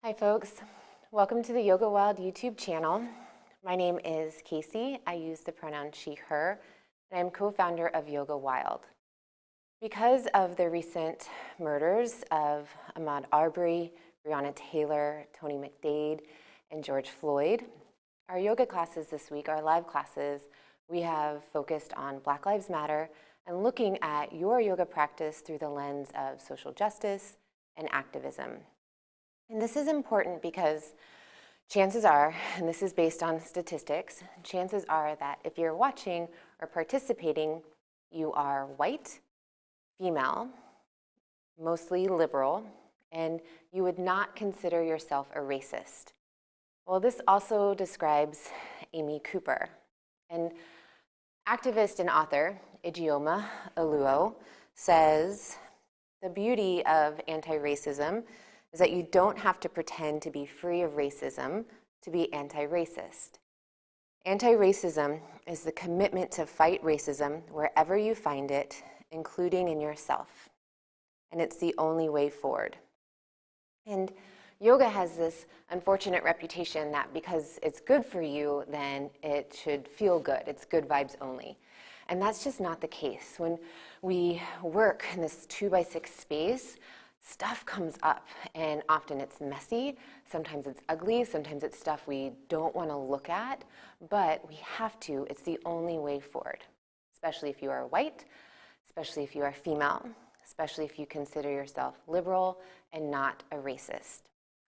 Hi folks, welcome to the Yoga Wild YouTube channel. My name is Casey. I use the pronoun she, her, and I'm co-founder of Yoga Wild. Because of the recent murders of Ahmaud Arbery, Breonna Taylor, Tony McDade, and George Floyd, our yoga classes this week, our live classes, we have focused on Black Lives Matter and looking at your yoga practice through the lens of social justice and activism. And this is important because chances are, and this is based on statistics, chances are that if you're watching or participating, you are white, female, mostly liberal, and you would not consider yourself a racist. Well, this also describes Amy Cooper. And activist and author Ijeoma Oluo says, the beauty of anti-racism is that you don't have to pretend to be free of racism to be anti-racist. Anti-racism is the commitment to fight racism wherever you find it, including in yourself. And it's the only way forward. And yoga has this unfortunate reputation that because it's good for you, then it should feel good. It's good vibes only. And that's just not the case. When we work in this 2x6 space, stuff comes up, and often it's messy, sometimes it's ugly, sometimes it's stuff we don't want to look at, but we have to. It's the only way forward, especially if you are white, especially if you are female, especially if you consider yourself liberal and not a racist.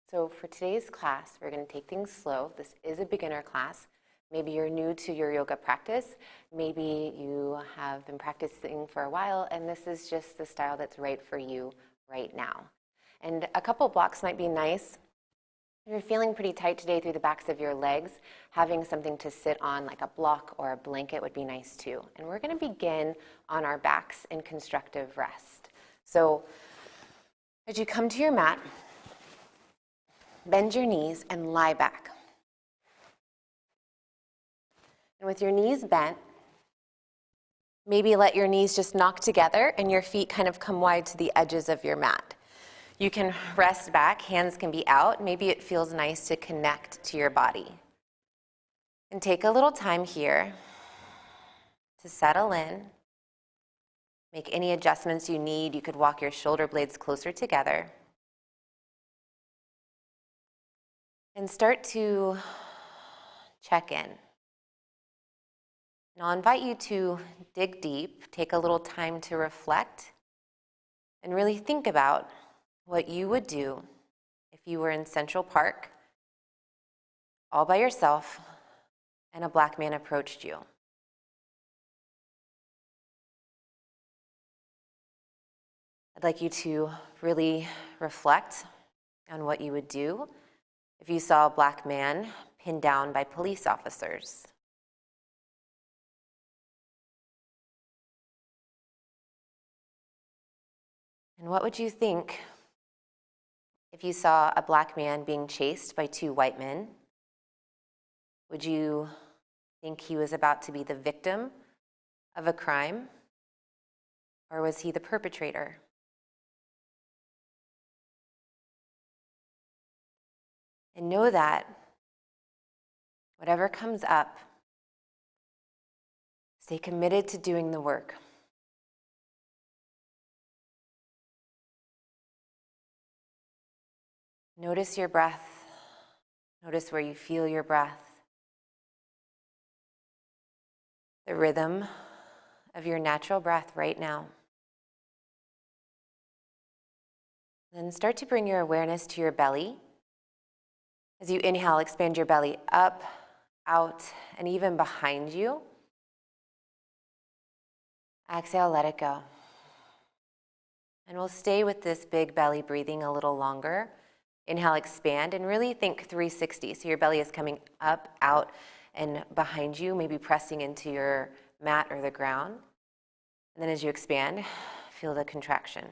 So for today's class, we're going to take things slow. This is a beginner class. Maybe you're new to your yoga practice. Maybe you have been practicing for a while, and this is just the style that's right for you right now. And a couple blocks might be nice. If you're feeling pretty tight today through the backs of your legs, having something to sit on like a block or a blanket would be nice too. And we're going to begin on our backs in constructive rest. So as you come to your mat, bend your knees and lie back. And with your knees bent, maybe let your knees just knock together and your feet kind of come wide to the edges of your mat. You can rest back, hands can be out. Maybe it feels nice to connect to your body. And take a little time here to settle in. Make any adjustments you need. You could walk your shoulder blades closer together. And start to check in. And I'll invite you to dig deep, take a little time to reflect, and really think about what you would do if you were in Central Park, all by yourself, and a black man approached you. I'd like you to really reflect on what you would do if you saw a black man pinned down by police officers. And what would you think if you saw a black man being chased by two white men? Would you think he was about to be the victim of a crime, or was he the perpetrator? And know that whatever comes up, stay committed to doing the work. Notice your breath. Notice where you feel your breath. The rhythm of your natural breath right now. Then start to bring your awareness to your belly. As you inhale, expand your belly up, out, and even behind you. Exhale, let it go. And we'll stay with this big belly breathing a little longer. Inhale, expand, and really think 360. So your belly is coming up, out, and behind you, maybe pressing into your mat or the ground. And then as you expand, feel the contraction. A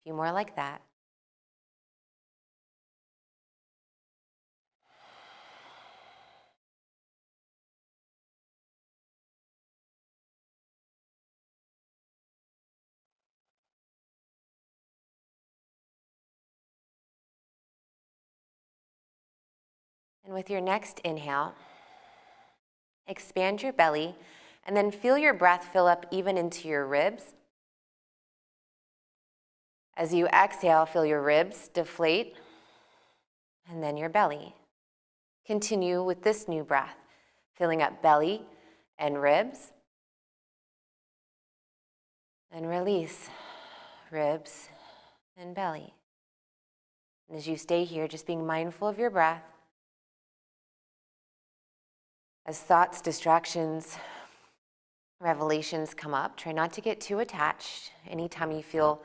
few more like that. And with your next inhale, expand your belly, and then feel your breath fill up even into your ribs. As you exhale, feel your ribs deflate, and then your belly. Continue with this new breath, filling up belly and ribs, and release ribs and belly. And as you stay here, just being mindful of your breath, as thoughts, distractions, revelations come up, try not to get too attached. Anytime you feel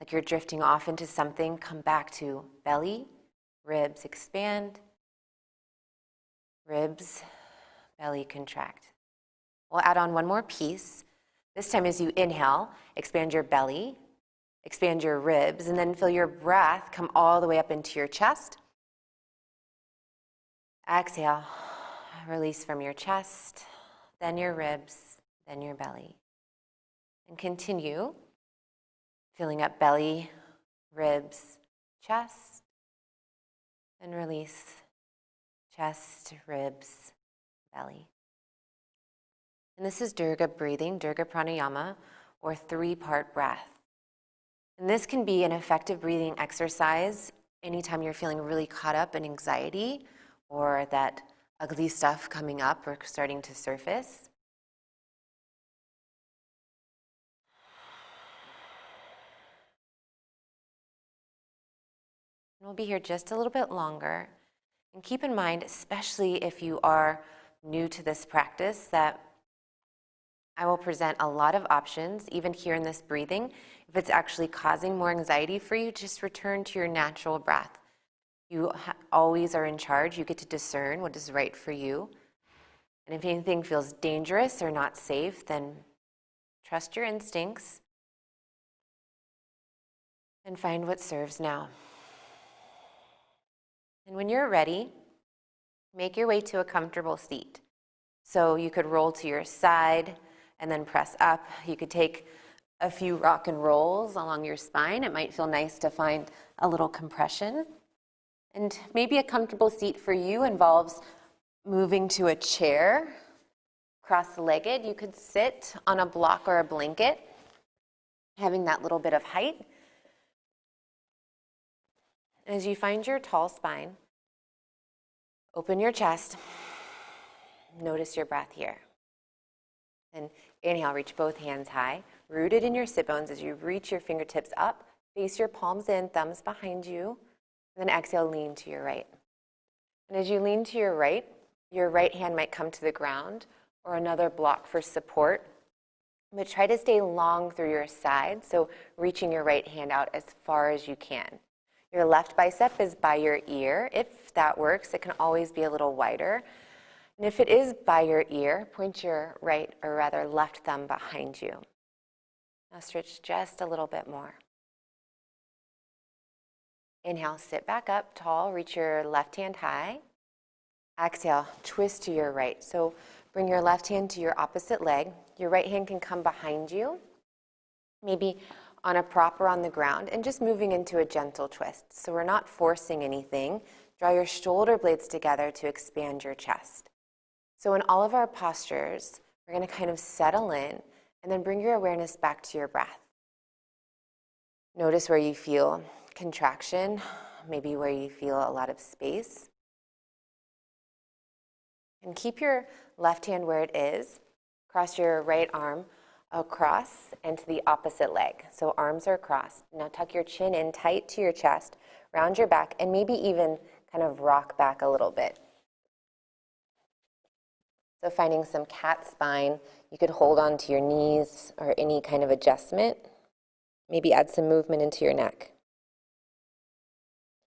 like you're drifting off into something, come back to belly, ribs expand, ribs, belly contract. We'll add on one more piece. This time as you inhale, expand your belly, expand your ribs, and then feel your breath come all the way up into your chest. Exhale, release from your chest, then your ribs, then your belly. And continue filling up belly, ribs, chest, and release chest, ribs, belly. And this is Durga breathing, Durga Pranayama, or 3-part breath. And this can be an effective breathing exercise anytime you're feeling really caught up in anxiety or that ugly stuff coming up or starting to surface. And we'll be here just a little bit longer. And keep in mind, especially if you are new to this practice, that I will present a lot of options, even here in this breathing. If it's actually causing more anxiety for you, just return to your natural breath. You always are in charge. You get to discern what is right for you. And if anything feels dangerous or not safe, then trust your instincts and find what serves now. And when you're ready, make your way to a comfortable seat. So you could roll to your side and then press up. You could take a few rock and rolls along your spine. It might feel nice to find a little compression. And maybe a comfortable seat for you involves moving to a chair, cross-legged. You could sit on a block or a blanket, having that little bit of height. As you find your tall spine, open your chest. Notice your breath here. And inhale, reach both hands high, rooted in your sit bones as you reach your fingertips up, face your palms in, thumbs behind you, and then exhale, lean to your right. And as you lean to your right hand might come to the ground or another block for support. But try to stay long through your side, so reaching your right hand out as far as you can. Your left bicep is by your ear. If that works, it can always be a little wider. And if it is by your ear, point your right, or rather left thumb behind you. Now stretch just a little bit more. Inhale, sit back up tall, reach your left hand high. Exhale, twist to your right. So bring your left hand to your opposite leg. Your right hand can come behind you, maybe on a prop or on the ground, and just moving into a gentle twist. So we're not forcing anything. Draw your shoulder blades together to expand your chest. So in all of our postures, we're going to kind of settle in and then bring your awareness back to your breath. Notice where you feel contraction, maybe where you feel a lot of space. And keep your left hand where it is. Cross your right arm across and to the opposite leg. So arms are crossed. Now tuck your chin in tight to your chest, round your back, and maybe even kind of rock back a little bit. So finding some cat spine, you could hold on to your knees or any kind of adjustment. Maybe add some movement into your neck.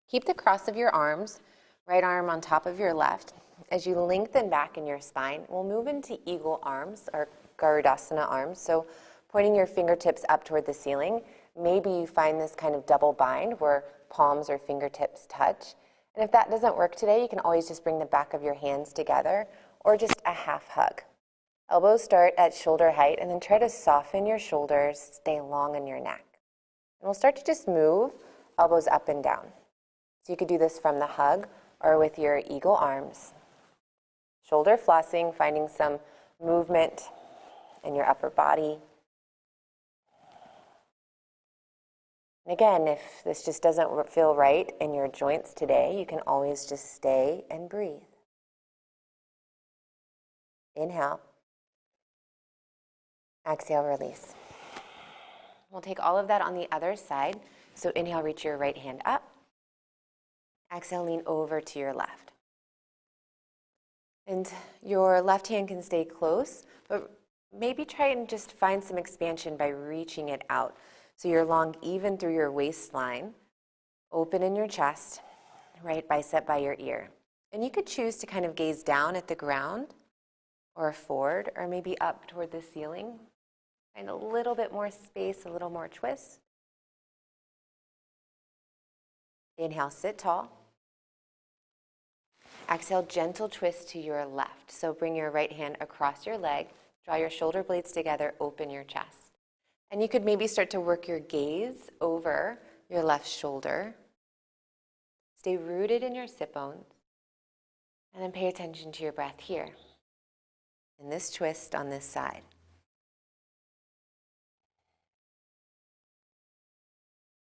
Keep the cross of your arms, right arm on top of your left. As you lengthen back in your spine, we'll move into eagle arms or Garudasana arms. So pointing your fingertips up toward the ceiling. Maybe you find this kind of double bind where palms or fingertips touch. And if that doesn't work today, you can always just bring the back of your hands together or just a half hug. Elbows start at shoulder height and then try to soften your shoulders, stay long in your neck. And we'll start to just move elbows up and down. So you could do this from the hug or with your eagle arms. Shoulder flossing, finding some movement in your upper body. And again, if this just doesn't feel right in your joints today, you can always just stay and breathe. Inhale. Exhale, release. We'll take all of that on the other side. So inhale, reach your right hand up. Exhale, lean over to your left. And your left hand can stay close, but maybe try and just find some expansion by reaching it out. So you're long even through your waistline, open in your chest, right bicep by your ear. And you could choose to kind of gaze down at the ground or forward or maybe up toward the ceiling. Find a little bit more space, a little more twist. Inhale, sit tall. Exhale, gentle twist to your left. So bring your right hand across your leg, draw your shoulder blades together, open your chest. And you could maybe start to work your gaze over your left shoulder. Stay rooted in your sit bones. And then pay attention to your breath here. In this twist on this side.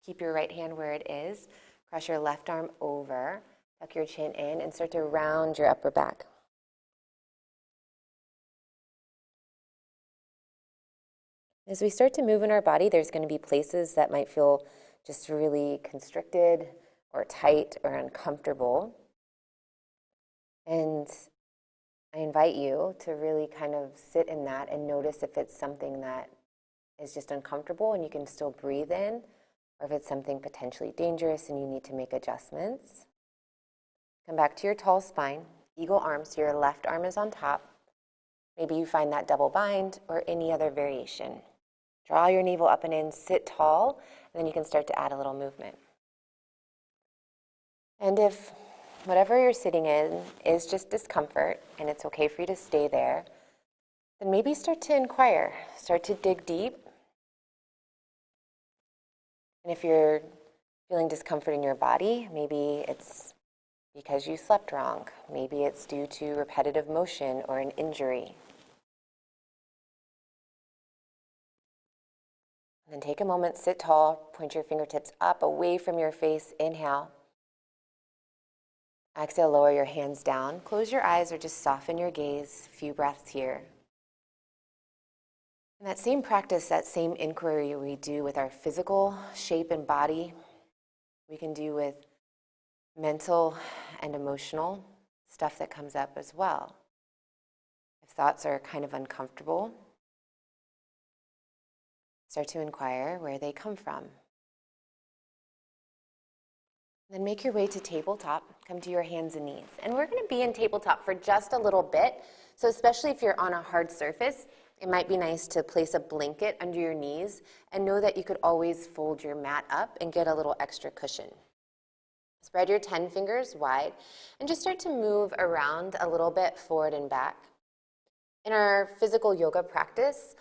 Keep your right hand where it is. Cross your left arm over. Tuck your chin in and start to round your upper back. As we start to move in our body, there's going to be places that might feel just really constricted or tight or uncomfortable. And I invite you to really kind of sit in that and notice if it's something that is just uncomfortable and you can still breathe in, or if it's something potentially dangerous and you need to make adjustments. Come back to your tall spine, eagle arms, so your left arm is on top. Maybe you find that double bind or any other variation. Draw your navel up and in, sit tall, and then you can start to add a little movement. And if whatever you're sitting in is just discomfort, and it's okay for you to stay there, then maybe start to inquire, start to dig deep. And if you're feeling discomfort in your body, maybe it's because you slept wrong. Maybe it's due to repetitive motion or an injury. And then take a moment, sit tall, point your fingertips up, away from your face, inhale. Exhale, lower your hands down. Close your eyes or just soften your gaze. A few breaths here. And that same practice, that same inquiry we do with our physical shape and body, we can do with mental and emotional stuff that comes up as well. If thoughts are kind of uncomfortable, start to inquire where they come from. Then make your way to tabletop. Come to your hands and knees. And we're going to be in tabletop for just a little bit. So especially if you're on a hard surface, it might be nice to place a blanket under your knees and know that you could always fold your mat up and get a little extra cushion. Spread your 10 fingers wide and just start to move around a little bit forward and back. In our physical yoga practice,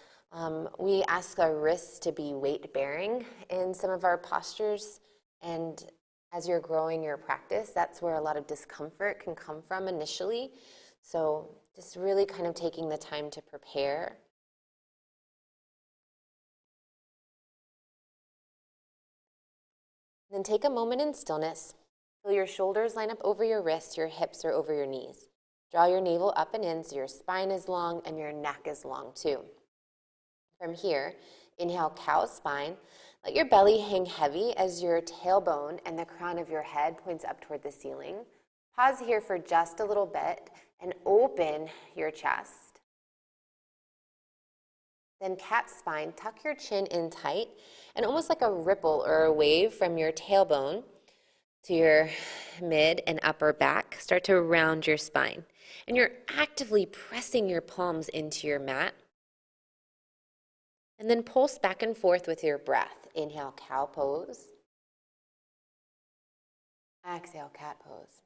we ask our wrists to be weight-bearing in some of our postures, and as you're growing your practice, that's where a lot of discomfort can come from initially. So just really kind of taking the time to prepare. Then take a moment in stillness. Feel your shoulders line up over your wrists, your hips are over your knees. Draw your navel up and in so your spine is long and your neck is long too. From here, inhale, cow spine. Let your belly hang heavy as your tailbone and the crown of your head points up toward the ceiling. Pause here for just a little bit and open your chest. Then cat spine, tuck your chin in tight and almost like a ripple or a wave from your tailbone to your mid and upper back. Start to round your spine. And you're actively pressing your palms into your mat. And then pulse back and forth with your breath. Inhale, cow pose. Exhale, cat pose.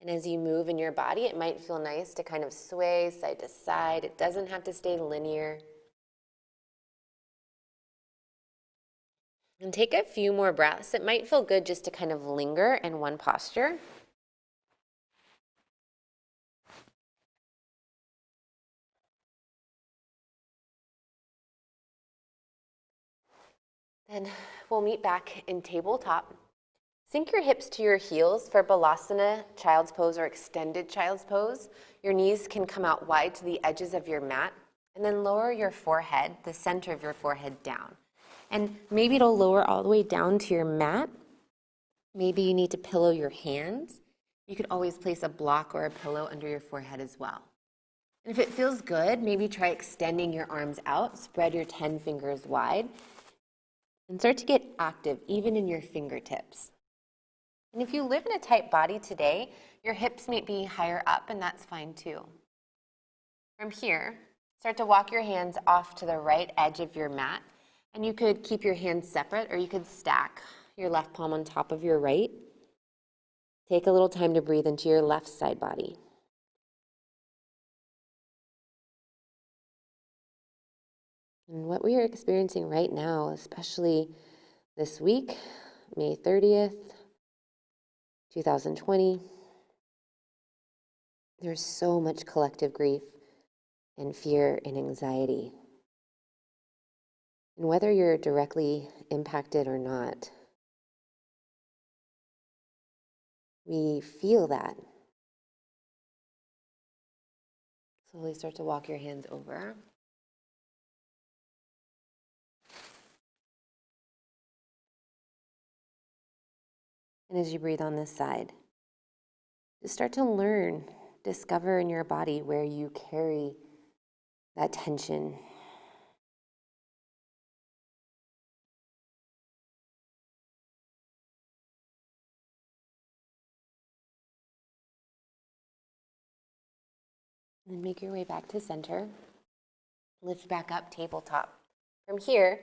And as you move in your body, it might feel nice to kind of sway side to side. It doesn't have to stay linear. And take a few more breaths. It might feel good just to kind of linger in one posture. Then we'll meet back in tabletop. Sink your hips to your heels for Balasana, child's pose, or extended child's pose. Your knees can come out wide to the edges of your mat, and then lower your forehead, the center of your forehead, down. And maybe it'll lower all the way down to your mat. Maybe you need to pillow your hands. You could always place a block or a pillow under your forehead as well. And if it feels good, maybe try extending your arms out, spread your 10 fingers wide, and start to get active even in your fingertips. And if you live in a tight body today, your hips may be higher up, and that's fine too. From here, start to walk your hands off to the right edge of your mat, and you could keep your hands separate, or you could stack your left palm on top of your right. Take a little time to breathe into your left side body. And what we are experiencing right now, especially this week, May 30th, 2020, there's so much collective grief and fear and anxiety. And whether you're directly impacted or not, we feel that. Slowly start to walk your hands over. And as you breathe on this side, just start to learn, discover in your body where you carry that tension. And then make your way back to center. Lift back up, tabletop. From here,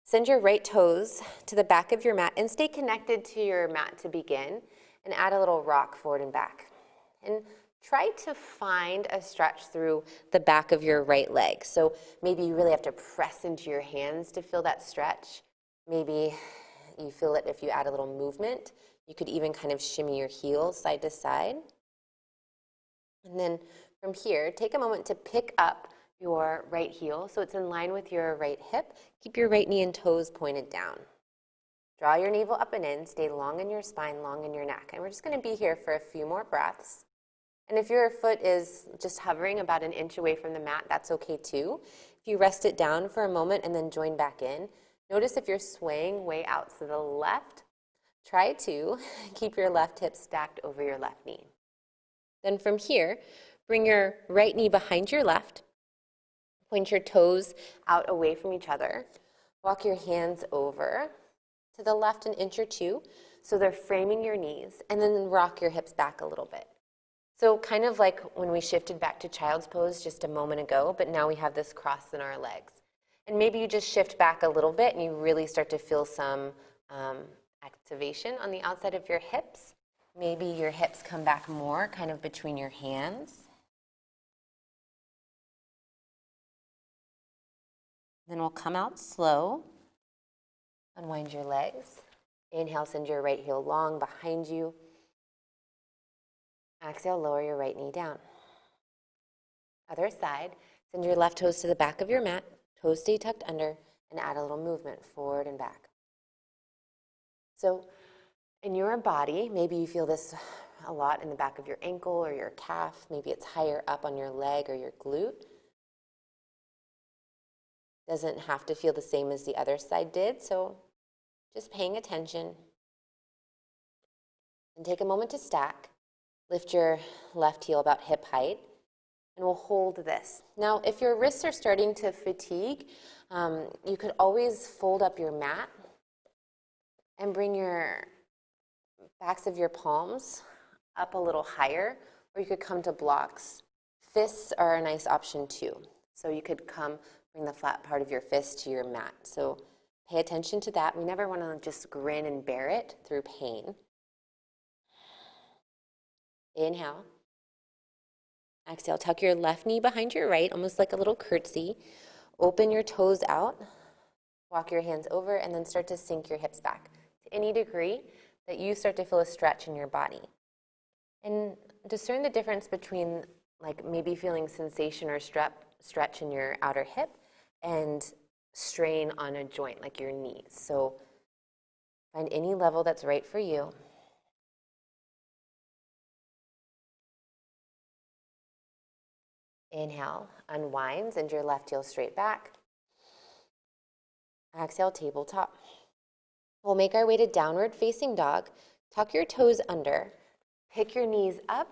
send your right toes to the back of your mat and stay connected to your mat to begin, and add a little rock forward and back. And try to find a stretch through the back of your right leg. So maybe you really have to press into your hands to feel that stretch. Maybe you feel it if you add a little movement. You could even kind of shimmy your heels side to side. And then from here, take a moment to pick up your right heel so it's in line with your right hip. Keep your right knee and toes pointed down. Draw your navel up and in. Stay long in your spine, long in your neck. And we're just going to be here for a few more breaths. And if your foot is just hovering about an inch away from the mat, that's okay too. If you rest it down for a moment and then join back in, notice if you're swaying way out to the left, try to keep your left hip stacked over your left knee. Then from here, bring your right knee behind your left. Point your toes out away from each other. Walk your hands over to the left an inch or two so they're framing your knees, and then rock your hips back a little bit. So kind of like when we shifted back to child's pose just a moment ago, but now we have this cross in our legs. And maybe you just shift back a little bit and you really start to feel some activation on the outside of your hips. Maybe your hips come back more kind of between your hands. Then we'll come out slow. Unwind your legs. Inhale, send your right heel long behind you. Exhale, lower your right knee down. Other side, send your left toes to the back of your mat. Toes stay tucked under, and add a little movement forward and back. So in your body, maybe you feel this a lot in the back of your ankle or your calf. Maybe it's higher up on your leg or your glute. Doesn't have to feel the same as the other side did, so just paying attention. And take a moment to stack. Lift your left heel about hip height, and we'll hold this. Now, if your wrists are starting to fatigue, you could always fold up your mat and bring your backs of your palms up a little higher, or you could come to blocks. Fists are a nice option too. So you could bring the flat part of your fist to your mat. So pay attention to that. We never want to just grin and bear it through pain. Inhale. Exhale, tuck your left knee behind your right, almost like a little curtsy. Open your toes out. Walk your hands over and then start to sink your hips back to any degree that you start to feel a stretch in your body. And discern the difference between like maybe feeling sensation or stretch in your outer hip and strain on a joint like your knees. So find any level that's right for you. Inhale, unwind, send your left heel straight back. Exhale, tabletop. We'll make our way to downward facing dog. Tuck your toes under, pick your knees up,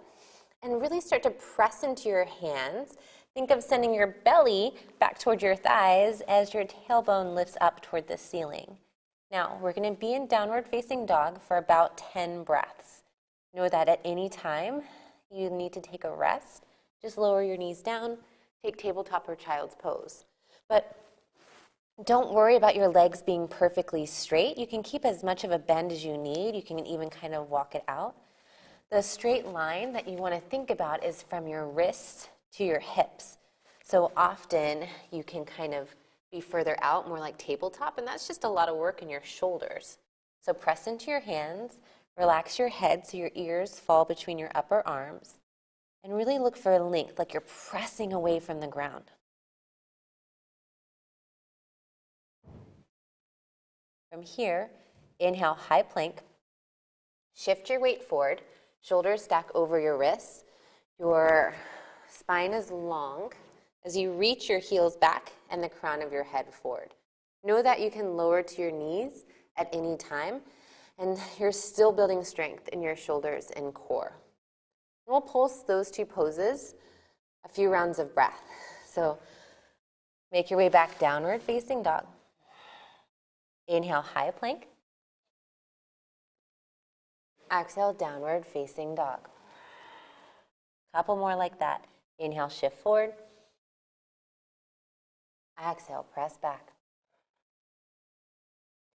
and really start to press into your hands. Think of sending your belly back toward your thighs as your tailbone lifts up toward the ceiling. Now, we're going to be in downward facing dog for about 10 breaths. Know that at any time you need to take a rest. Just lower your knees down, take tabletop or child's pose. But don't worry about your legs being perfectly straight. You can keep as much of a bend as you need. You can even kind of walk it out. The straight line that you want to think about is from your wrists to your hips. So often you can kind of be further out, more like tabletop, and that's just a lot of work in your shoulders. So press into your hands, relax your head so your ears fall between your upper arms, and really look for length, like you're pressing away from the ground. From here, inhale, high plank. Shift your weight forward, shoulders stack over your wrists. Your spine is long as you reach your heels back and the crown of your head forward. Know that you can lower to your knees at any time, and you're still building strength in your shoulders and core. We'll pulse those two poses a few rounds of breath. So make your way back, downward facing dog. Inhale, high plank. Exhale, downward facing dog. Couple more like that. Inhale, shift forward. Exhale, press back.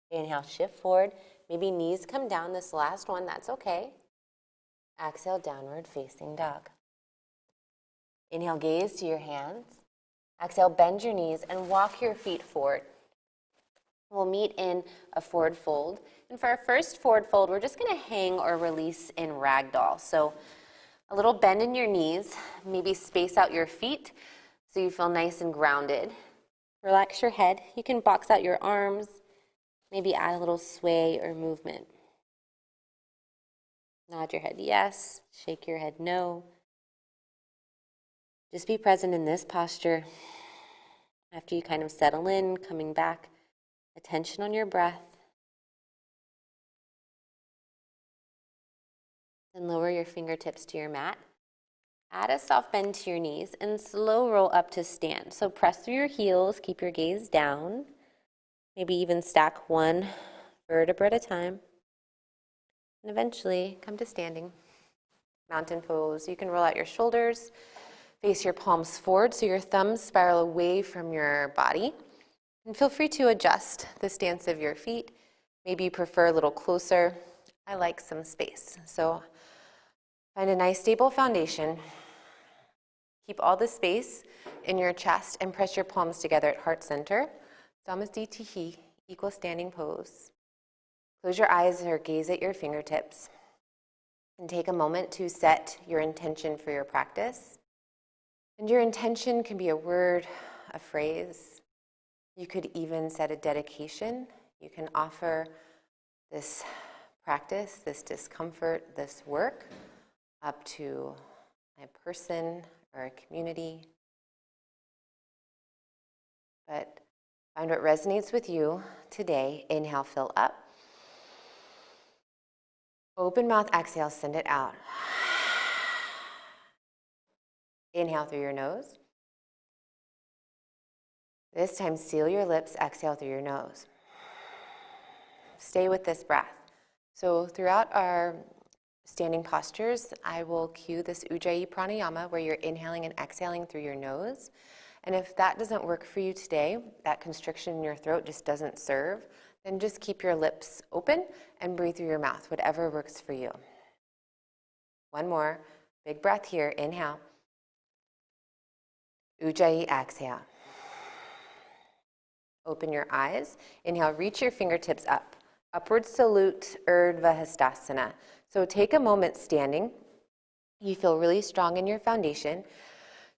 Inhale, shift forward. Maybe knees come down this last one, that's okay. Exhale, downward facing dog. Inhale, gaze to your hands. Exhale, bend your knees and walk your feet forward. We'll meet in a forward fold. And for our first forward fold, we're just going to hang or release in ragdoll. So a little bend in your knees, maybe space out your feet so you feel nice and grounded. Relax your head. You can box out your arms, maybe add a little sway or movement. Nod your head yes, shake your head no. Just be present in this posture. After you kind of settle in, coming back, attention on your breath. Then lower your fingertips to your mat. Add a soft bend to your knees and slow roll up to stand. So press through your heels, keep your gaze down. Maybe even stack one vertebra at a time. And eventually come to standing. Mountain pose. You can roll out your shoulders, face your palms forward so your thumbs spiral away from your body. And feel free to adjust the stance of your feet. Maybe you prefer a little closer. I like some space. So find a nice stable foundation. Keep all the space in your chest and press your palms together at heart center. Samasthiti, equal standing pose. Close your eyes or gaze at your fingertips. And take a moment to set your intention for your practice. And your intention can be a word, a phrase. You could even set a dedication. You can offer this practice, this discomfort, this work up to a person or a community. But find what resonates with you today. Inhale, fill up. Open mouth, exhale, send it out. Inhale through your nose. This time, seal your lips, exhale through your nose. Stay with this breath. So throughout our standing postures, I will cue this Ujjayi Pranayama where you're inhaling and exhaling through your nose. And if that doesn't work for you today, that constriction in your throat just doesn't serve, then just keep your lips open and breathe through your mouth, whatever works for you. One more. Big breath here. Inhale. Ujjayi, exhale. Open your eyes. Inhale, reach your fingertips up. Upward salute, Urdhva Hastasana. So take a moment standing. You feel really strong in your foundation.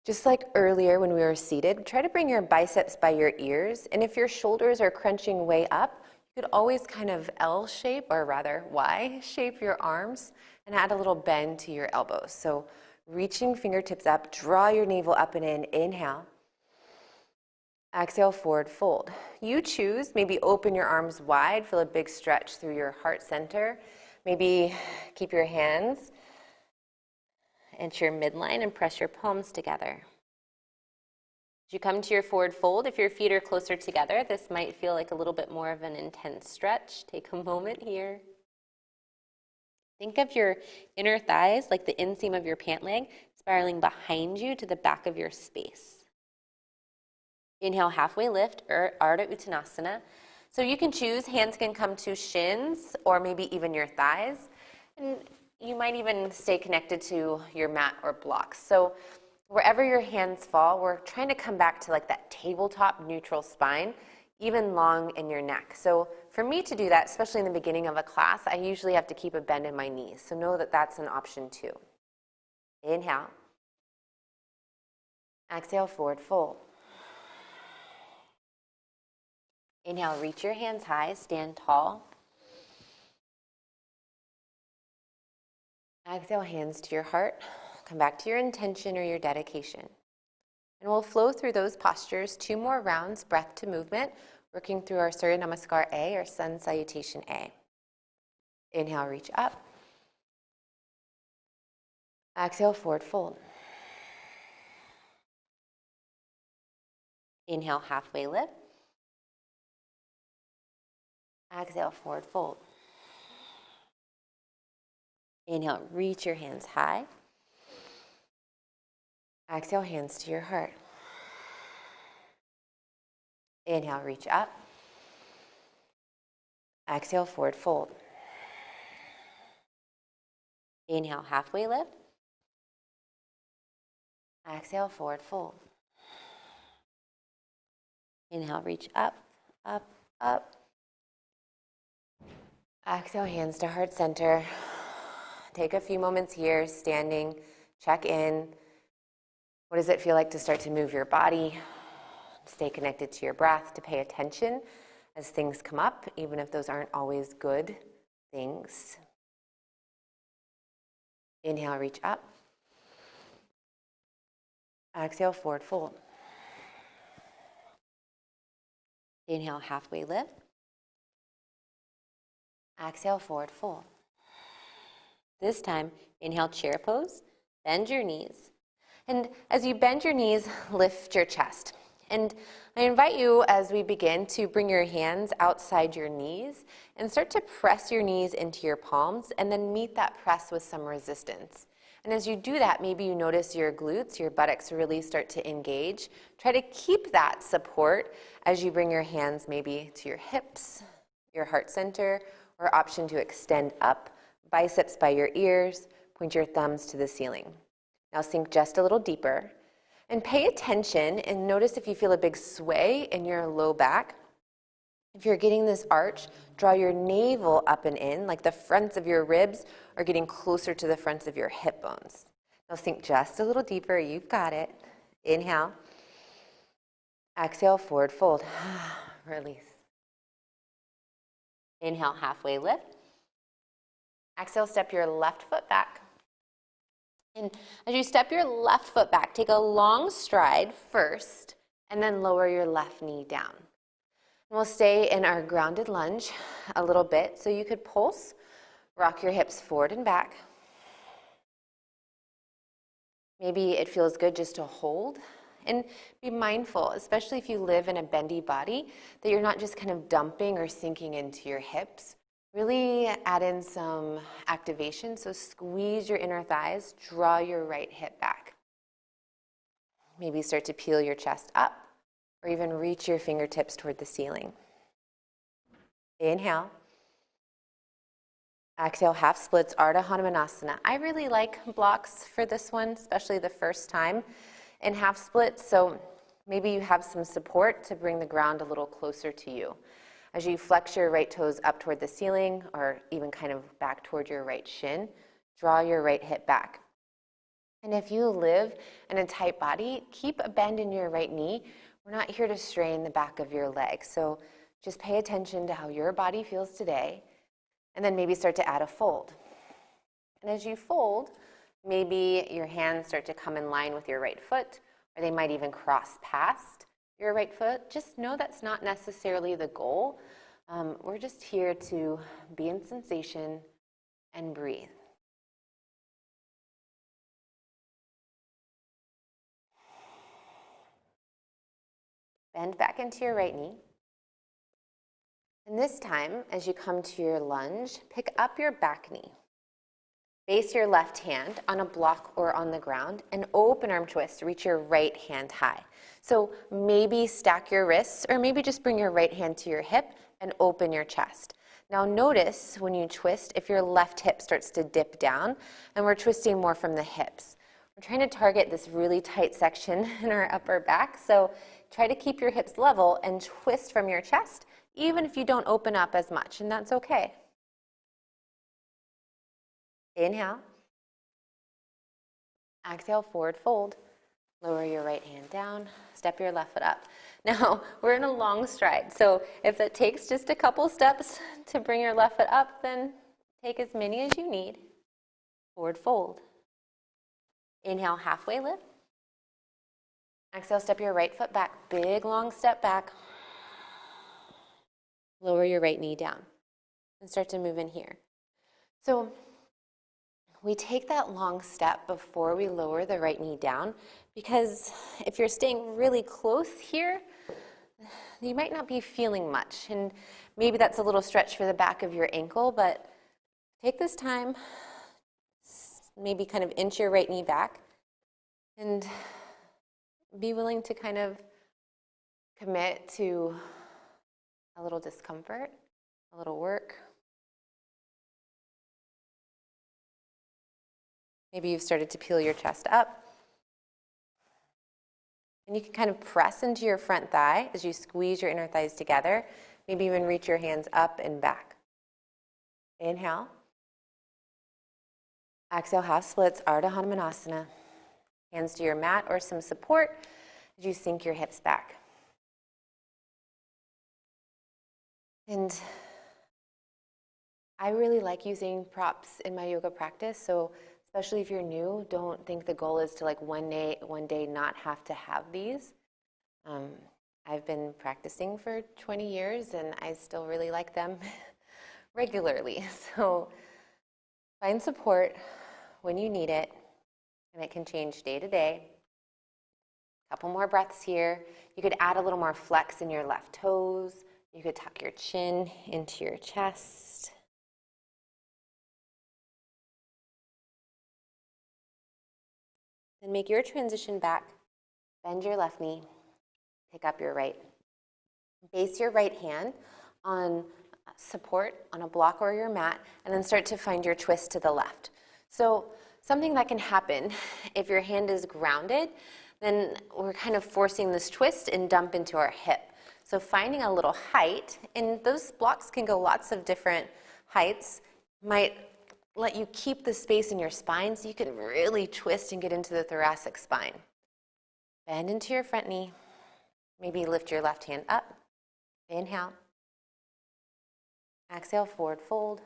Just like earlier when we were seated, try to bring your biceps by your ears. And if your shoulders are crunching way up, you could always kind of L shape, or rather Y shape your arms and add a little bend to your elbows. So reaching fingertips up, draw your navel up and in. Inhale. Exhale, forward fold. You choose, maybe open your arms wide, feel a big stretch through your heart center. Maybe keep your hands into your midline and press your palms together. As you come to your forward fold, if your feet are closer together, this might feel like a little bit more of an intense stretch. Take a moment here. Think of your inner thighs like the inseam of your pant leg spiraling behind you to the back of your space. Inhale, halfway lift, Arda Uttanasana. So you can choose, hands can come to shins or maybe even your thighs. And you might even stay connected to your mat or blocks. So wherever your hands fall, we're trying to come back to like that tabletop neutral spine, even long in your neck. So for me to do that, especially in the beginning of a class, I usually have to keep a bend in my knees. So know that that's an option too. Inhale. Exhale, forward fold. Inhale, reach your hands high, stand tall. Exhale, hands to your heart. Come back to your intention or your dedication. And we'll flow through those postures, 2 more rounds, breath to movement, working through our Surya Namaskar A or Sun Salutation A. Inhale, reach up. Exhale, forward fold. Inhale, halfway lift. Exhale, forward fold. Inhale, reach your hands high. Exhale, hands to your heart. Inhale, reach up. Exhale, forward fold. Inhale, halfway lift. Exhale, forward fold. Inhale, reach up, up, up. Exhale, hands to heart center. Take a few moments here, standing, check in. What does it feel like to start to move your body? Stay connected to your breath, to pay attention as things come up, even if those aren't always good things. Inhale, reach up. Exhale, forward fold. Inhale, halfway lift. Exhale, forward fold. This time, inhale, chair pose, bend your knees. And as you bend your knees, lift your chest. And I invite you, as we begin, to bring your hands outside your knees and start to press your knees into your palms and then meet that press with some resistance. And as you do that, maybe you notice your glutes, your buttocks really start to engage. Try to keep that support as you bring your hands maybe to your hips, your heart center, or option to extend up, biceps by your ears, point your thumbs to the ceiling. Now sink just a little deeper and pay attention and notice if you feel a big sway in your low back. If you're getting this arch, draw your navel up and in, like the fronts of your ribs are getting closer to the fronts of your hip bones. Now sink just a little deeper, you've got it. Inhale. Exhale, forward fold. Release. Inhale, halfway lift. Exhale, step your left foot back. And as you step your left foot back, take a long stride first, and then lower your left knee down. And we'll stay in our grounded lunge a little bit. So you could pulse, rock your hips forward and back. Maybe it feels good just to hold. And be mindful, especially if you live in a bendy body, that you're not just kind of dumping or sinking into your hips. Really add in some activation. So squeeze your inner thighs, draw your right hip back. Maybe start to peel your chest up or even reach your fingertips toward the ceiling. Inhale. Exhale, half splits, Arda Hanumanasana. I really like blocks for this one, especially the first time in half splits. So Maybe you have some support to bring the ground a little closer to you. As you flex your right toes up toward the ceiling or even kind of back toward your right shin, draw your right hip back. And if you live in a tight body, keep a bend in your right knee. We're not here to strain the back of your leg. So just pay attention to how your body feels today, and then maybe start to add a fold. And as you fold, maybe your hands start to come in line with your right foot, or they might even cross past your right foot. Just know that's not necessarily the goal. We're just here to be in sensation and breathe. Bend back into your right knee. And this time, as you come to your lunge, pick up your back knee. Base your left hand on a block or on the ground and open arm twist. Reach your right hand high. So maybe stack your wrists or maybe just bring your right hand to your hip and open your chest. Now notice when you twist if your left hip starts to dip down, and we're twisting more from the hips. We're trying to target this really tight section in our upper back, so try to keep your hips level and twist from your chest even if you don't open up as much, and that's okay. Inhale. Exhale, forward fold. Lower your right hand down, step your left foot up. Now, we're in a long stride, so if it takes just a couple steps to bring your left foot up, then take as many as you need. Forward fold. Inhale, halfway lift. Exhale, step your right foot back, big long step back. Lower your right knee down and start to move in here. So we take that long step before we lower the right knee down, because if you're staying really close here, you might not be feeling much. And maybe that's a little stretch for the back of your ankle, but take this time, maybe kind of inch your right knee back, and be willing to kind of commit to a little discomfort, a little work. Maybe you've started to peel your chest up. And you can kind of press into your front thigh as you squeeze your inner thighs together. Maybe even reach your hands up and back. Inhale. Exhale, half splits, Arda Hanumanasana. Hands to your mat or some support as you sink your hips back. And I really like using props in my yoga practice, so especially if you're new, don't think the goal is to like one day not have to have these. I've been practicing for 20 years and I still really like them regularly. So find support when you need it, and it can change day to day. A couple more breaths here. You could add a little more flex in your left toes. You could tuck your chin into your chest. Then make your transition back. Bend your left knee. Pick up your right. Base your right hand on support on a block or your mat, and then start to find your twist to the left. So something that can happen if your hand is grounded, then we're kind of forcing this twist and dump into our hip. So finding a little height, and those blocks can go lots of different heights, might let you keep the space in your spine so you can really twist and get into the thoracic spine. Bend into your front knee. Maybe lift your left hand up. Inhale. Exhale, forward fold.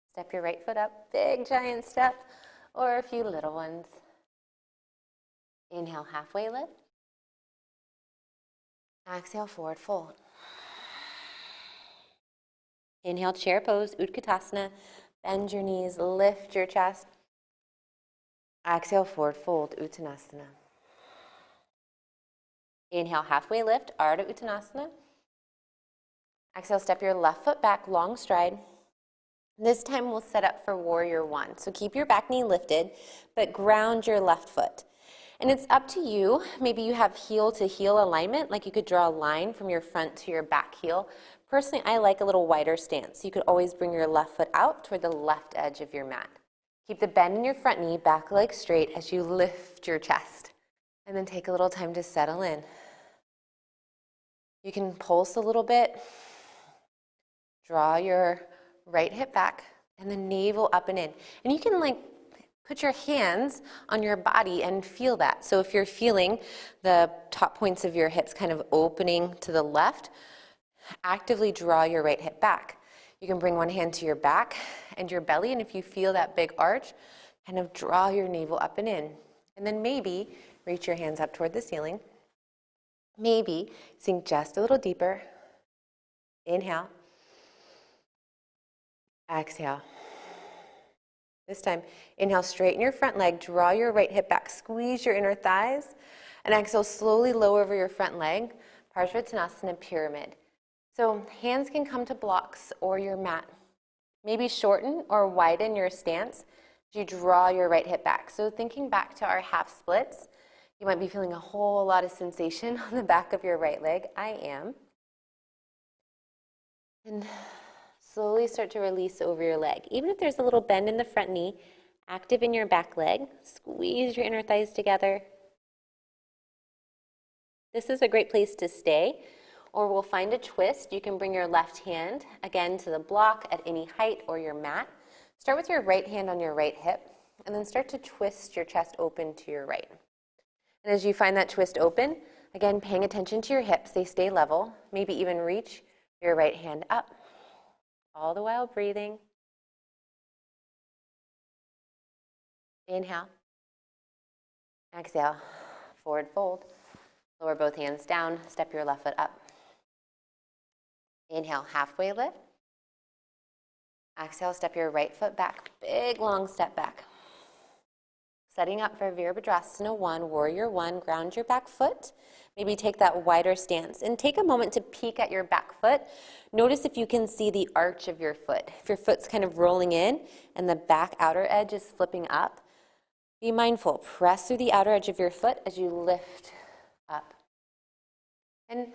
Step your right foot up, big giant step, or a few little ones. Inhale, halfway lift. Exhale, forward fold. Inhale, chair pose, Utkatasana. Bend your knees, lift your chest. Exhale, forward fold, Uttanasana. Inhale, halfway lift, Arda Uttanasana. Exhale, step your left foot back, long stride. This time we'll set up for warrior one. So keep your back knee lifted, but ground your left foot. And it's up to you. Maybe you have heel to heel alignment, like you could draw a line from your front to your back heel. Personally, I like a little wider stance. You could always bring your left foot out toward the left edge of your mat. Keep the bend in your front knee, back leg straight as you lift your chest. And then take a little time to settle in. You can pulse a little bit. Draw your right hip back and the navel up and in. And you can like put your hands on your body and feel that. So if you're feeling the top points of your hips kind of opening to the left, actively draw your right hip back. You can bring one hand to your back and your belly, and if you feel that big arch, kind of draw your navel up and in. And then maybe reach your hands up toward the ceiling. Maybe sink just a little deeper. Inhale. Exhale. This time, inhale, straighten your front leg, draw your right hip back, squeeze your inner thighs, and exhale, slowly lower over your front leg, Pashimotanasana pyramid. So hands can come to blocks or your mat. Maybe shorten or widen your stance as you draw your right hip back. So thinking back to our half splits, you might be feeling a whole lot of sensation on the back of your right leg. I am. And slowly start to release over your leg. Even if there's a little bend in the front knee, active in your back leg, squeeze your inner thighs together. This is a great place to stay, or we'll find a twist. You can bring your left hand again to the block at any height or your mat. Start with your right hand on your right hip, and then start to twist your chest open to your right. And as you find that twist open, again, paying attention to your hips, they stay level, maybe even reach your right hand up. All the while breathing. Inhale. Exhale. Forward fold. Lower both hands down. Step your left foot up. Inhale, halfway lift. Exhale, step your right foot back. Big, long step back. Setting up for Virabhadrasana 1, Warrior 1. Ground your back foot. Maybe take that wider stance and take a moment to peek at your back foot. Notice if you can see the arch of your foot. If your foot's kind of rolling in and the back outer edge is flipping up, be mindful. Press through the outer edge of your foot as you lift up. And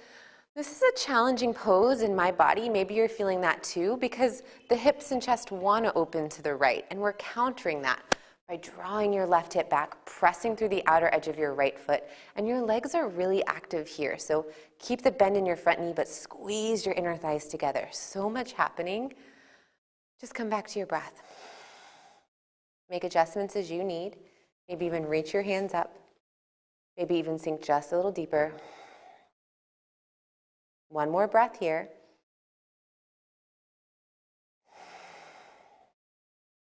this is a challenging pose in my body. Maybe you're feeling that too, because the hips and chest want to open to the right, and we're countering that by drawing your left hip back, pressing through the outer edge of your right foot, and your legs are really active here. So keep the bend in your front knee, but squeeze your inner thighs together. So much happening. Just come back to your breath. Make adjustments as you need. Maybe even reach your hands up. Maybe even sink just a little deeper. One more breath here.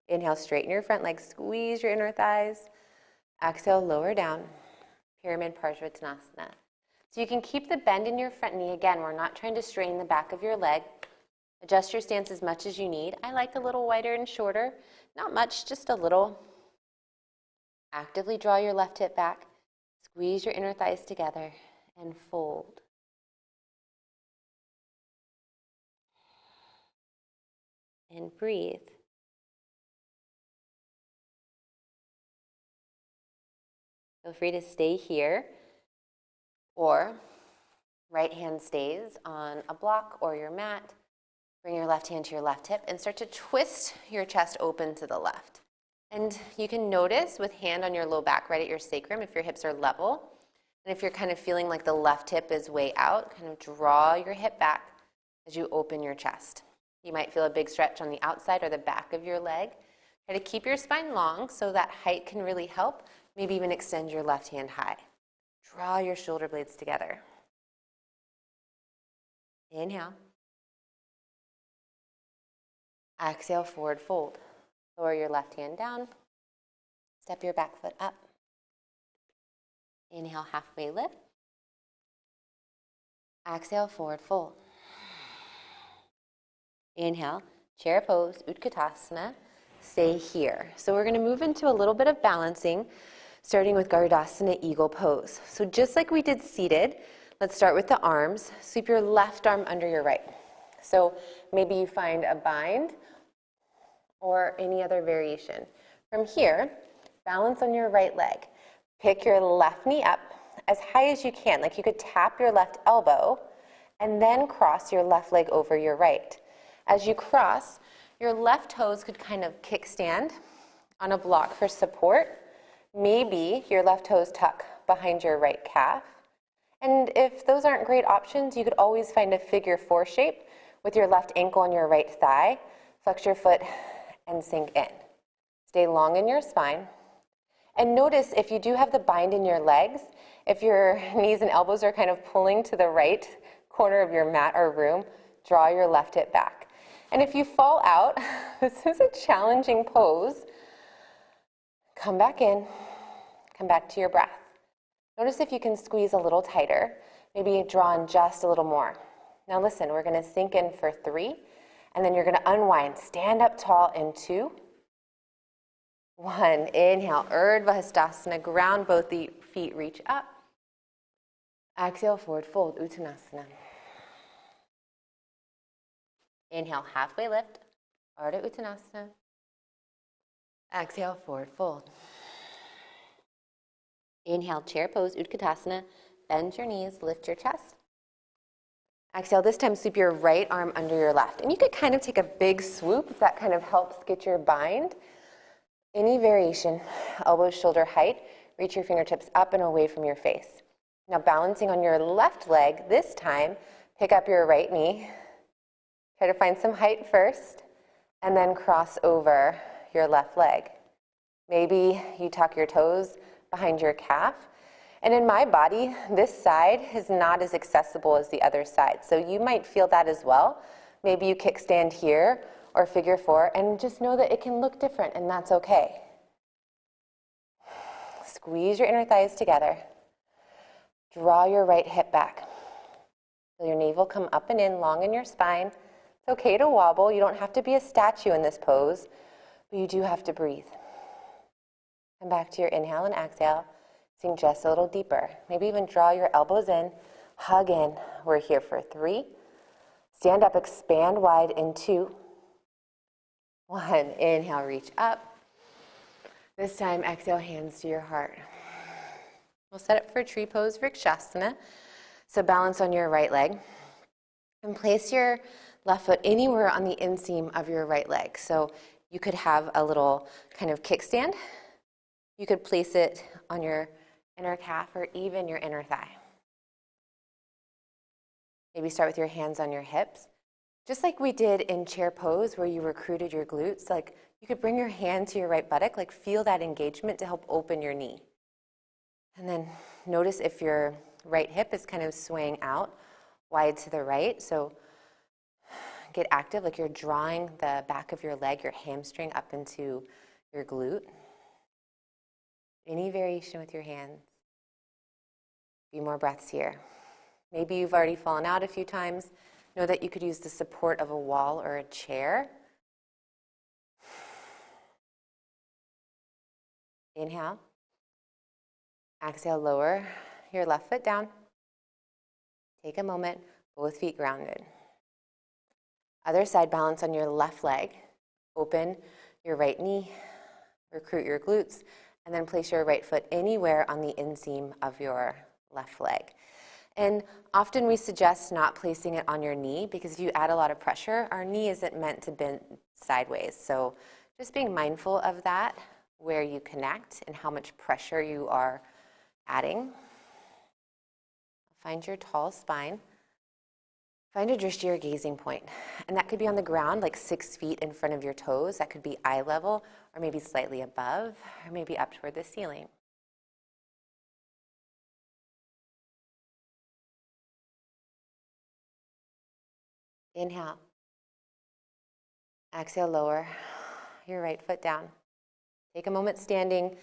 Inhale, straighten your front leg, squeeze your inner thighs. Exhale, lower down, pyramid Pashimotanasana. So you can keep the bend in your front knee. Again, we're not trying to strain the back of your leg. Adjust your stance as much as you need. I like a little wider and shorter. Not much, just a little. Actively draw your left hip back. Squeeze your inner thighs together and fold. And breathe. Feel free to stay here, or right hand stays on a block or your mat. Bring your left hand to your left hip and start to twist your chest open to the left. And you can notice with hand on your low back right at your sacrum if your hips are level. And if you're kind of feeling like the left hip is way out, kind of draw your hip back as you open your chest. You might feel a big stretch on the outside or the back of your leg. Try to keep your spine long so that height can really help. Maybe even extend your left hand high. Draw your shoulder blades together. Inhale. Exhale, forward fold. Lower your left hand down. Step your back foot up. Inhale, halfway lift. Exhale, forward fold. Inhale, chair pose, Utkatasana. Stay here. So we're going to move into a little bit of balancing, starting with Garudasana, eagle pose. So just like we did seated, let's start with the arms. Sweep your left arm under your right. So maybe you find a bind or any other variation. From here, balance on your right leg. Pick your left knee up as high as you can, like you could tap your left elbow, and then cross your left leg over your right. As you cross, your left toes could kind of kickstand on a block for support. Maybe your left toes tuck behind your right calf. And if those aren't great options, you could always find a figure 4 shape with your left ankle and your right thigh. Flex your foot and sink in. Stay long in your spine. And notice if you do have the bind in your legs, if your knees and elbows are kind of pulling to the right corner of your mat or room, draw your left hip back. And if you fall out, this is a challenging pose. Come back in, come back to your breath. Notice if you can squeeze a little tighter, maybe draw in just a little more. Now listen, we're going to sink in for 3, and then you're going to unwind. Stand up tall in 2, 1. Inhale, Urdhva Hastasana, ground both the feet, reach up. Exhale, forward fold, Uttanasana. Inhale, halfway lift, Arda Uttanasana. Exhale, forward fold. Inhale, chair pose, Utkatasana. Bend your knees, lift your chest. Exhale, this time sweep your right arm under your left. And you could kind of take a big swoop if that kind of helps get your bind. Any variation, elbows shoulder height, reach your fingertips up and away from your face. Now balancing on your left leg, this time, pick up your right knee. Try to find some height first, and then cross over your left leg. Maybe you tuck your toes behind your calf. And in my body, this side is not as accessible as the other side. So you might feel that as well. Maybe you kickstand here or figure 4, and just know that it can look different, and that's okay. Squeeze your inner thighs together. Draw your right hip back. Feel your navel come up and in, long in your spine. It's okay to wobble. You don't have to be a statue in this pose, but you do have to breathe. Come back to your inhale and exhale. Sink just a little deeper. Maybe even draw your elbows in, hug in. We're here for 3. Stand up, expand wide in 2. 1. Inhale, reach up. This time, exhale, hands to your heart. We'll set up for tree pose, Vrikshasana. So balance on your right leg. And place your left foot anywhere on the inseam of your right leg. So you could have a little kind of kickstand. You could place it on your inner calf or even your inner thigh. Maybe start with your hands on your hips. Just like we did in chair pose where you recruited your glutes, like you could bring your hand to your right buttock, like feel that engagement to help open your knee. And then notice if your right hip is kind of swaying out wide to the right. So get active, like you're drawing the back of your leg, your hamstring up into your glute. Any variation with your hands. A few more breaths here. Maybe you've already fallen out a few times. Know that you could use the support of a wall or a chair. Inhale. Exhale, lower your left foot down. Take a moment, both feet grounded. Other side, balance on your left leg. Open your right knee, recruit your glutes, and then place your right foot anywhere on the inseam of your left leg. And often we suggest not placing it on your knee because if you add a lot of pressure, our knee isn't meant to bend sideways. So just being mindful of that, where you connect and how much pressure you are adding. Find your tall spine. Find a drishti or gazing point. And that could be on the ground, like 6 feet in front of your toes. That could be eye level, or maybe slightly above, or maybe up toward the ceiling. Inhale. Exhale, lower your right foot down. Take a moment standing.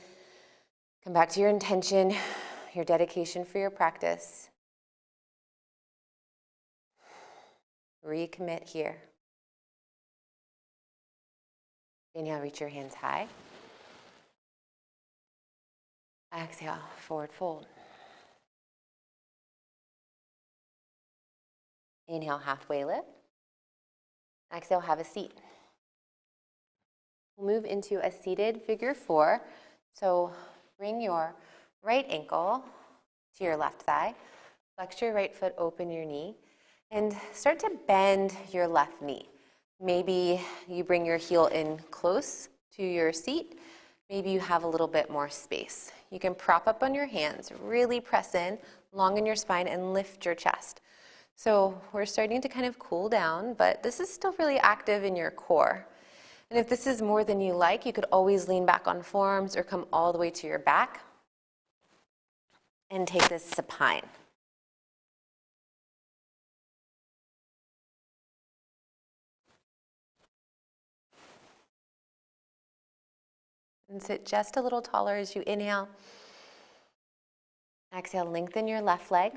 Come back to your intention, your dedication for your practice. Recommit here. Inhale, reach your hands high. Exhale, forward fold. Inhale, halfway lift. Exhale, have a seat. We'll move into a seated figure 4. So bring your right ankle to your left thigh. Flex your right foot, open your knee. And start to bend your left knee. Maybe you bring your heel in close to your seat. Maybe you have a little bit more space. You can prop up on your hands, really press in, Longen your spine and lift your chest. So we're starting to kind of cool down, but this is still really active in your core. And if this is more than you like, you could always lean back on forearms or come all the way to your back and take this supine. And sit just a little taller as you inhale. Exhale, lengthen your left leg.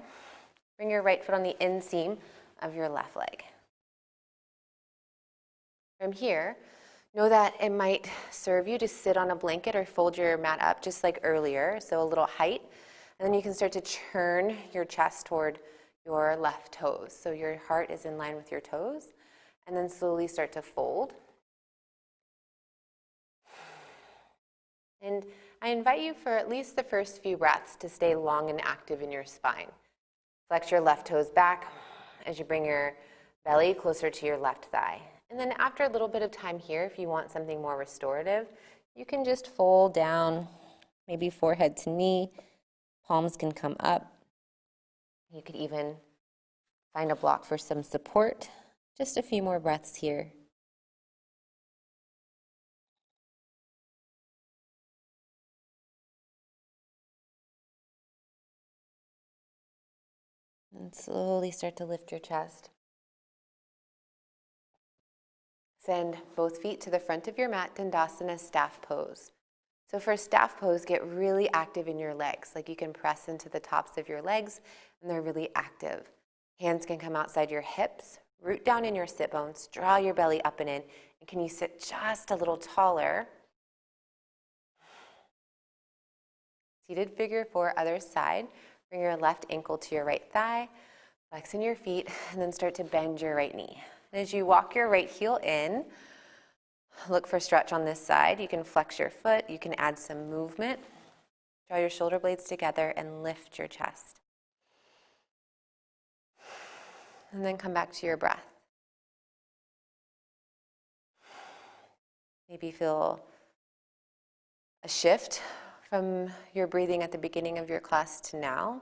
Bring your right foot on the inseam of your left leg. From here, know that it might serve you to sit on a blanket or fold your mat up just like earlier, so a little height. And then you can start to turn your chest toward your left toes. So your heart is in line with your toes. And then slowly start to fold. And I invite you for at least the first few breaths to stay long and active in your spine. Flex your left toes back as you bring your belly closer to your left thigh. And then after a little bit of time here, if you want something more restorative, you can just fold down, maybe forehead to knee. Palms can come up. You could even find a block for some support. Just a few more breaths here. And slowly start to lift your chest. Send both feet to the front of your mat, Dandasana, staff pose. So for staff pose, get really active in your legs. Like you can press into the tops of your legs and they're really active. Hands can come outside your hips, root down in your sit bones, draw your belly up and in. And can you sit just a little taller? Seated figure four, other side. Bring your left ankle to your right thigh, flexing your feet, and then start to bend your right knee. And as you walk your right heel in, look for stretch on this side. You can flex your foot. You can add some movement. Draw your shoulder blades together and lift your chest. And then come back to your breath. Maybe feel a shift from your breathing at the beginning of your class to now.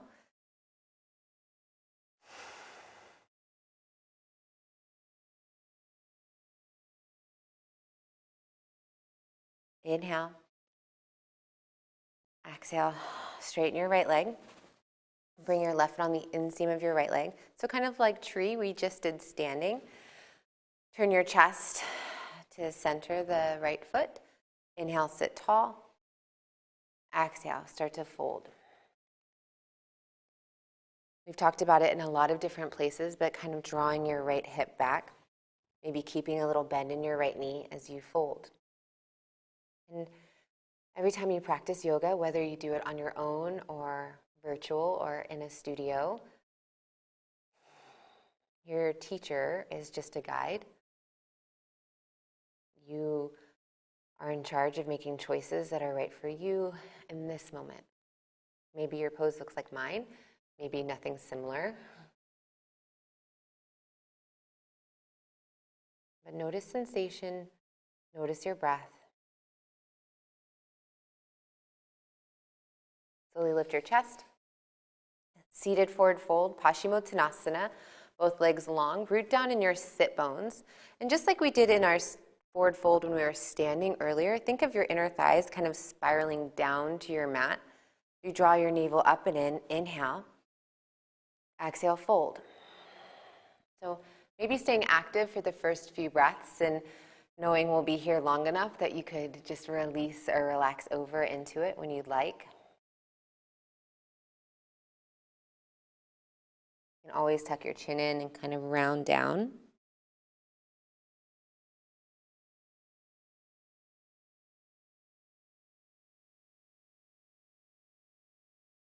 Inhale. Exhale. Straighten your right leg. Bring your left foot on the inseam of your right leg. So kind of like tree we just did standing. Turn your chest to center the right foot. Inhale, sit tall. Exhale, start to fold. We've talked about it in a lot of different places, but kind of drawing your right hip back, maybe keeping a little bend in your right knee as you fold. And every time you practice yoga, whether you do it on your own or virtual or in a studio, your teacher is just a guide. You are in charge of making choices that are right for you in this moment. Maybe your pose looks like mine, maybe nothing similar. But notice sensation, notice your breath. Slowly lift your chest. Seated forward fold, Pashimotanasana, both legs long, root down in your sit bones. And just like we did in our forward fold when we were standing earlier, think of your inner thighs kind of spiraling down to your mat. You draw your navel up and in, inhale. Exhale, fold. So maybe staying active for the first few breaths and knowing we'll be here long enough that you could just release or relax over into it when you'd like. You can always tuck your chin in and kind of round down.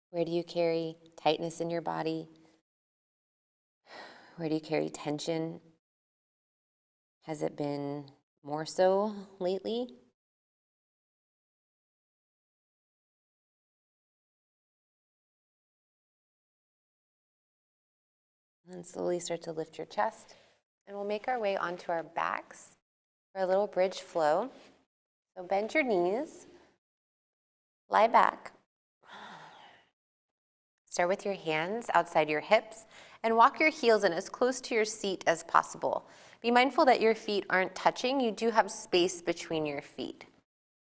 Where do you carry tightness in your body? Where do you carry tension? Has it been more so lately? And then slowly start to lift your chest. And we'll make our way onto our backs for a little bridge flow. So bend your knees, lie back. Start with your hands outside your hips and walk your heels in as close to your seat as possible. Be mindful that your feet aren't touching. You do have space between your feet.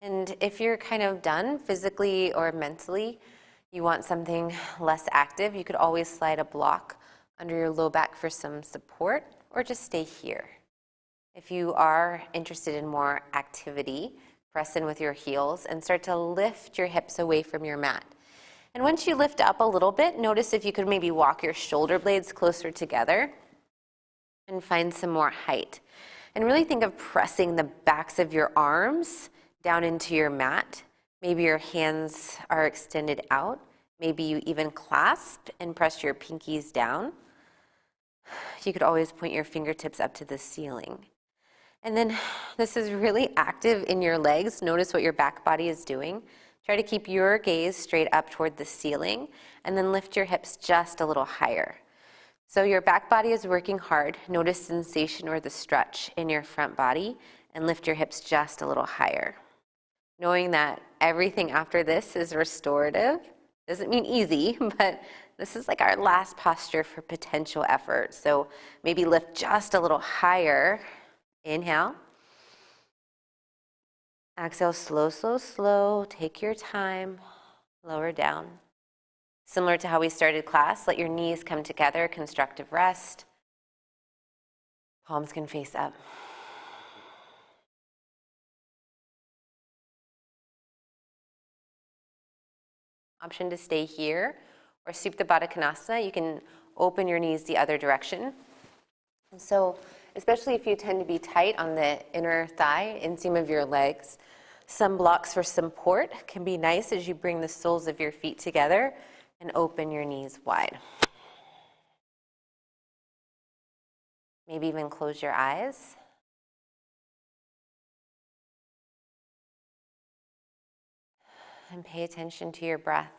And if you're kind of done physically or mentally, you want something less active, you could always slide a block under your low back for some support, or just stay here. If you are interested in more activity, press in with your heels and start to lift your hips away from your mat. And once you lift up a little bit, notice if you could maybe walk your shoulder blades closer together and find some more height. And really think of pressing the backs of your arms down into your mat. Maybe your hands are extended out. Maybe you even clasp and press your pinkies down. You could always point your fingertips up to the ceiling. And then this is really active in your legs. Notice what your back body is doing. Try to keep your gaze straight up toward the ceiling and then lift your hips just a little higher. So your back body is working hard. Notice sensation or the stretch in your front body and lift your hips just a little higher. Knowing that everything after this is restorative. Doesn't mean easy, but this is like our last posture for potential effort. So maybe lift just a little higher. Inhale. Exhale, slow, slow, slow. Take your time. Lower down. Similar to how we started class, let your knees come together, constructive rest. Palms can face up. Option to stay here or Supta Baddha Konasana. You can open your knees the other direction. And so, especially if you tend to be tight on the inner thigh, inseam of your legs, some blocks for support can be nice as you bring the soles of your feet together and open your knees wide. Maybe even close your eyes. And pay attention to your breath.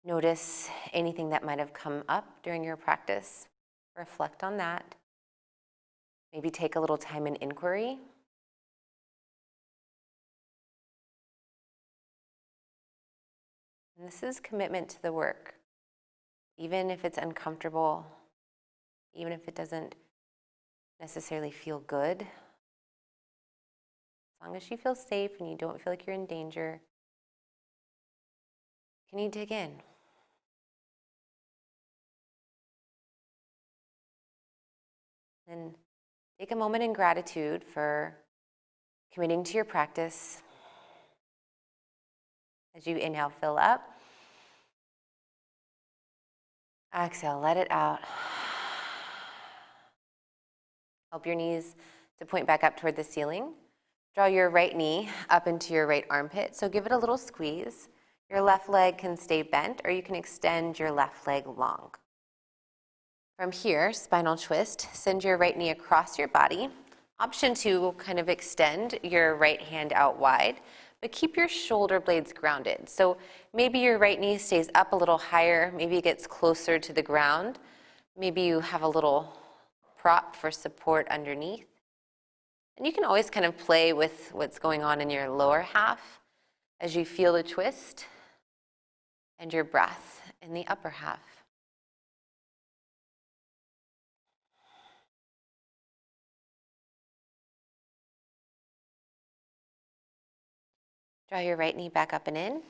Notice anything that might have come up during your practice. Reflect on that. Maybe take a little time in inquiry. And this is commitment to the work. Even if it's uncomfortable, even if it doesn't necessarily feel good, as long as you feel safe and you don't feel like you're in danger, can you dig in? And take a moment in gratitude for committing to your practice. As you inhale, fill up. Exhale, let it out. Help your knees to point back up toward the ceiling. Draw your right knee up into your right armpit, so give it a little squeeze. Your left leg can stay bent, or you can extend your left leg long. From here, spinal twist, send your right knee across your body. Option 2 will kind of extend your right hand out wide, but keep your shoulder blades grounded. So maybe your right knee stays up a little higher, maybe it gets closer to the ground. Maybe you have a little prop for support underneath. And you can always kind of play with what's going on in your lower half as you feel the twist and your breath in the upper half. Draw your right knee back up and in.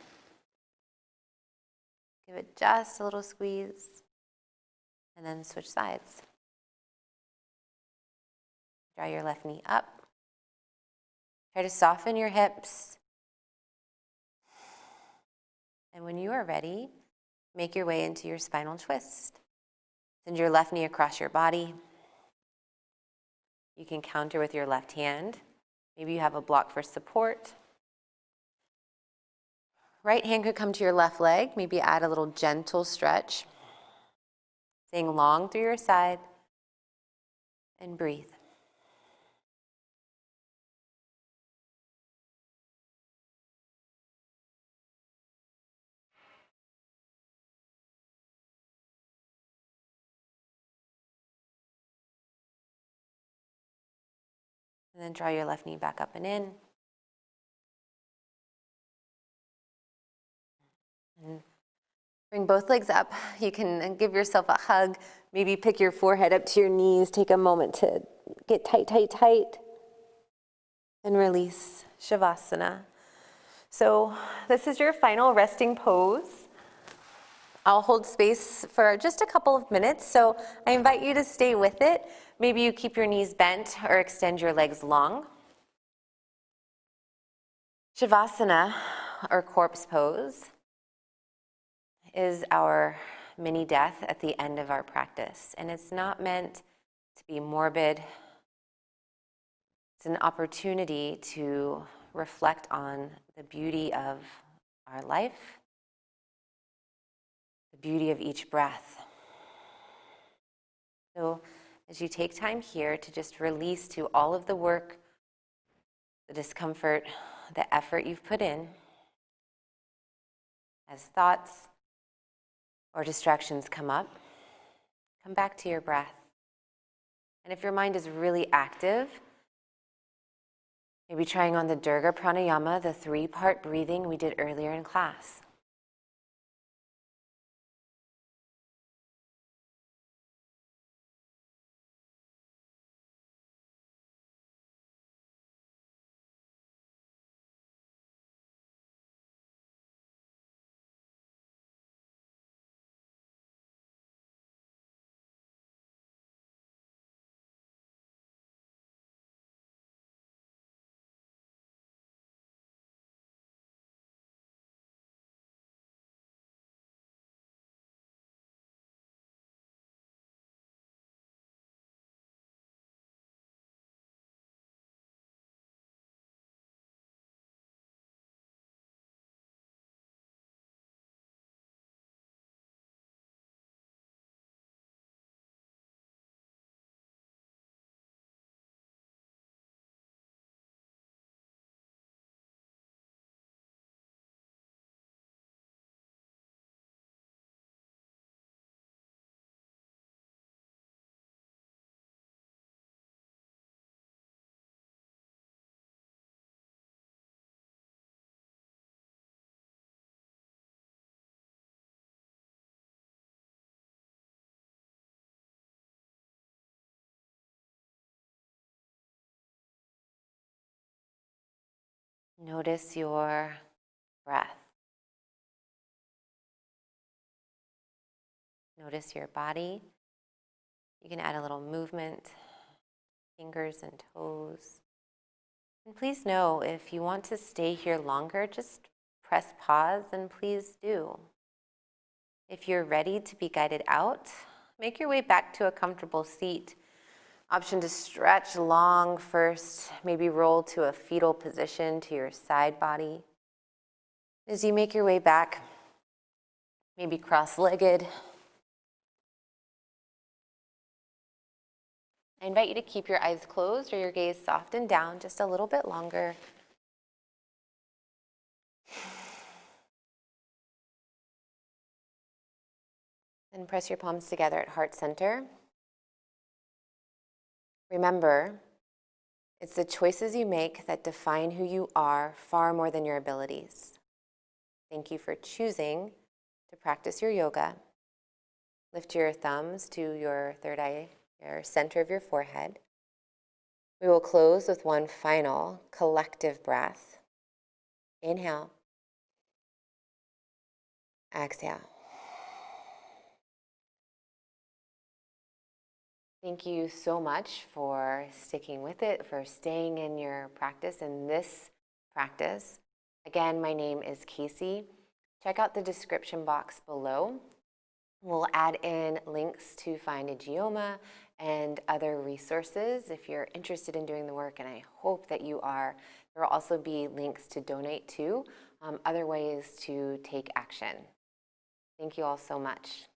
Give it just a little squeeze, and then switch sides. Draw your left knee up. Try to soften your hips. And when you are ready, make your way into your spinal twist. Send your left knee across your body. You can counter with your left hand. Maybe you have a block for support. Right hand could come to your left leg. Maybe add a little gentle stretch. Staying long through your side. And breathe. And then draw your left knee back up and in. Bring both legs up. You can give yourself a hug. Maybe pick your forehead up to your knees. Take a moment to get tight, tight, tight. And release. Shavasana. So this is your final resting pose. I'll hold space for just a couple of minutes, so I invite you to stay with it. Maybe you keep your knees bent or extend your legs long. Shavasana, or corpse pose, is our mini death at the end of our practice. And it's not meant to be morbid. It's an opportunity to reflect on the beauty of our life, the beauty of each breath. So as you take time here to just release to all of the work, the discomfort, the effort you've put in, as thoughts or distractions come up, come back to your breath. And if your mind is really active, maybe trying on the Ujjayi Pranayama, the 3-part breathing we did earlier in class. Notice your breath. Notice your body. You can add a little movement, fingers and toes. And please know, if you want to stay here longer, just press pause and please do. If you're ready to be guided out, make your way back to a comfortable seat. Option to stretch long first, maybe roll to a fetal position to your side body. As you make your way back, maybe cross-legged. I invite you to keep your eyes closed or your gaze soft and down just a little bit longer. And press your palms together at heart center. Remember, it's the choices you make that define who you are far more than your abilities. Thank you for choosing to practice your yoga. Lift your thumbs to your third eye, your center of your forehead. We will close with one final collective breath. Inhale. Exhale. Thank you so much for sticking with it, for staying in your practice, in this practice. Again, my name is Casey. Check out the description box below. We'll add in links to find Ijeoma and other resources if you're interested in doing the work, and I hope that you are. There will also be links to donate to, other ways to take action. Thank you all so much.